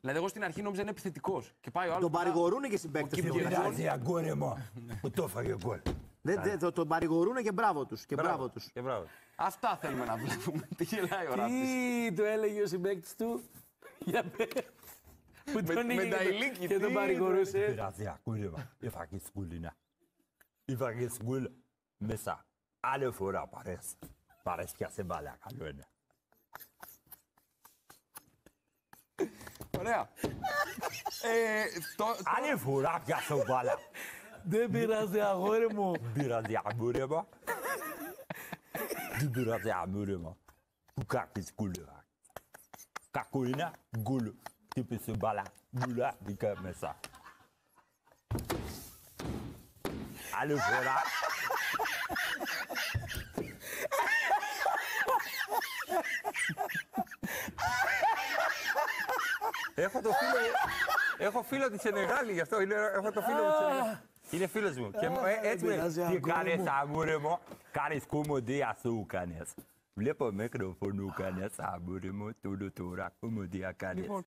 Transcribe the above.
Δηλαδή, εγώ στην αρχή νόμιζα είναι επιθετικός. Και πάει ο άλλος. Τον παρηγορούνε και συμπαίκτες του. Πειράζει αγόρι μου που το έφαγε γκολ. Τον παρηγορούνε και μπράβο τους. Αυτά θέλουμε να βλέπουμε. Τι γελάει ο Ράπτης. Τι του έλεγε ο συμπαίκτης του. Για πες. Που τον με τα ηλίκη, και τον παρηγορούσε. Πειράζει αγόρι μου. Έφαγε γκολ. Έφαγε γκολ μέσα. Άλλη φορά παρέσει και σε μπάλα. Καλό είναι. Ωραία. Άλλη φορά πιάσω μπάλα. Δεν πειράζει αγόρι μου. Πειράζει αγόρι μου. Δεν πειράζει αγόρι μου. Που κάκεις γκολ. Κακό είναι γκολ. Χτύπησε μπάλα. Γκολ μπήκα μέσα. Άλλη φορά. Έχω φίλο τη Σενεγάλη, γι' αυτό έχω το φίλο μου τη Σενεγάλη. Είναι φίλος μου. Και έτσι με τι κάνεις αγόρι μου, κάνεις κομμωδία σου κάνεις. Βλέπω μικρόφωνο κάνεις αγόρι μου, τώρα κομμωδία κάνεις.